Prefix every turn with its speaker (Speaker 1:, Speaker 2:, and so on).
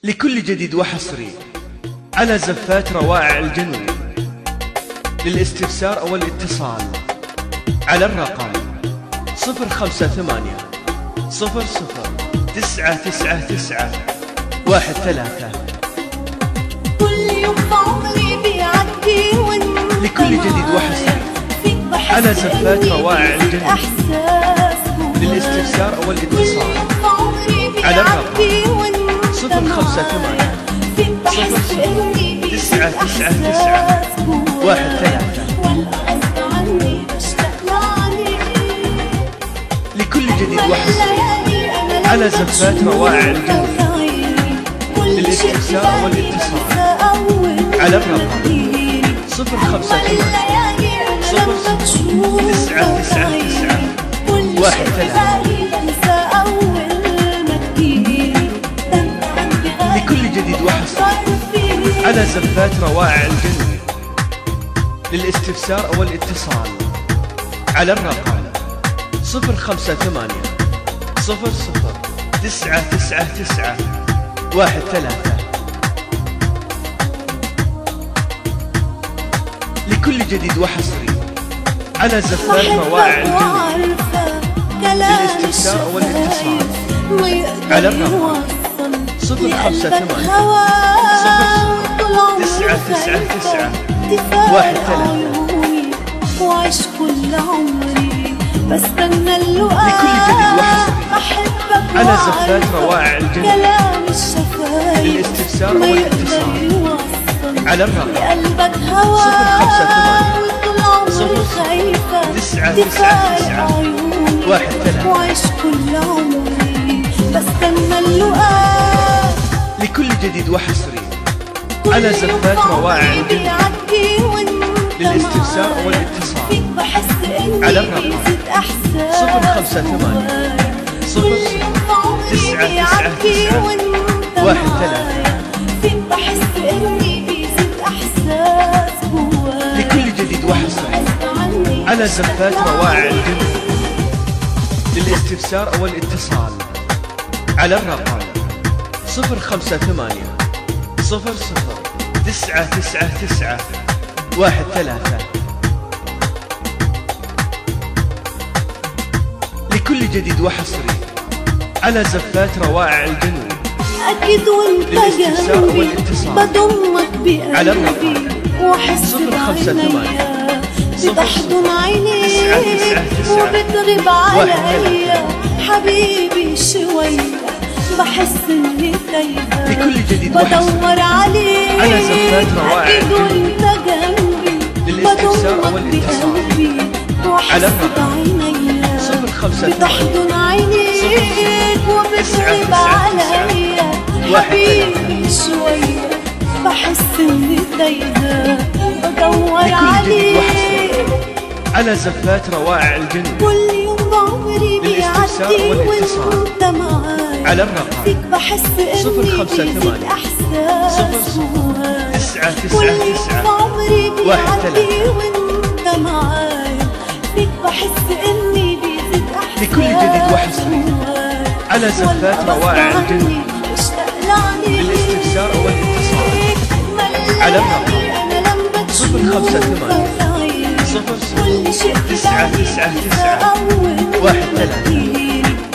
Speaker 1: لكل جديد وحصري على زفات روائع الجنون. للاستفسار أو الاتصال على الرقم 058 00 999 13.
Speaker 2: كل يوم عمري بيعدي
Speaker 1: لكل جديد وحصري على زفات روائع الجنون. للاستفسار أو الاتصال على الرقم 058 00 999 13. لكل جديد وحصري على زفات روائع الجنون. للاستفسار والاتصال على الرقم 058 00 999 13. لكل جديد وحصري على زفات روائع الجنون. للاستفسار أو الاتصال على الرقم 058 00 999 13. لكل جديد وحصري على زفات روائع الجنون. للاستفسار أو الاتصال على الرقم 058 00 999 13.
Speaker 2: وعيش كل عمري بستنى اللقاء.
Speaker 1: لكل جديد وحصري
Speaker 2: أحبك
Speaker 1: على زفات روائع الجنون.
Speaker 2: كلام الشفايف
Speaker 1: للاستفسار والاتصال على الرقم
Speaker 2: لقلبك هوا
Speaker 1: 058
Speaker 2: وطول عمري
Speaker 1: 00
Speaker 2: خايفة
Speaker 1: 999 13.
Speaker 2: وعيش كل عمري بستنى اللقاء.
Speaker 1: لكل جديد وحصري على زفات روائع الجنون. للاستفسار والاتصال على الرقم 058 00 999 13. لكل جديد وحصري على زفات روائع الجنون. للاستفسار أو الاتصال على الرقم 058 00 999 13. لكل جديد وحصري على زفات روائع الجنون.
Speaker 2: أكيد وانت
Speaker 1: للاستفسار
Speaker 2: جنبي
Speaker 1: والاتصال
Speaker 2: بضمك
Speaker 1: على
Speaker 2: بقلبي
Speaker 1: الرقم
Speaker 2: وأحس
Speaker 1: 058
Speaker 2: بعينيا
Speaker 1: 00
Speaker 2: بتحضن عينيك
Speaker 1: 999
Speaker 2: وبتغيب عليا حبيبي شوية بحس إني تايهة
Speaker 1: لكل جديد وحصري
Speaker 2: بدور عليك
Speaker 1: على زفات روائع
Speaker 2: أكيد
Speaker 1: الجنون.
Speaker 2: وانت جنبي
Speaker 1: للاستفسار
Speaker 2: بضمك
Speaker 1: والاتصال
Speaker 2: بقلبي وأحس
Speaker 1: على الرقم
Speaker 2: بعينيا
Speaker 1: 058
Speaker 2: بتحضن عينيك وبتغيب عليا حبيبي شوية بحس إني تايهة بدور
Speaker 1: لكل جديد وحصري
Speaker 2: عليك.
Speaker 1: على زفات روائع الجنون.
Speaker 2: كل يوم عمري
Speaker 1: للاستفسار
Speaker 2: بيعدي
Speaker 1: والاتصال
Speaker 2: وانت معاي
Speaker 1: على الرقم
Speaker 2: فيك بحس إني
Speaker 1: 058
Speaker 2: بيزيد إحساس
Speaker 1: 00
Speaker 2: كل يوم
Speaker 1: 999
Speaker 2: عمري بيعدي
Speaker 1: 13.
Speaker 2: وانت معاي فيك بحس إني بيزيد إحساس.
Speaker 1: لكل جديد وحصري على زفات روائع الجنون. للاستفسار والاتصال على الرقم 058 00 999 13.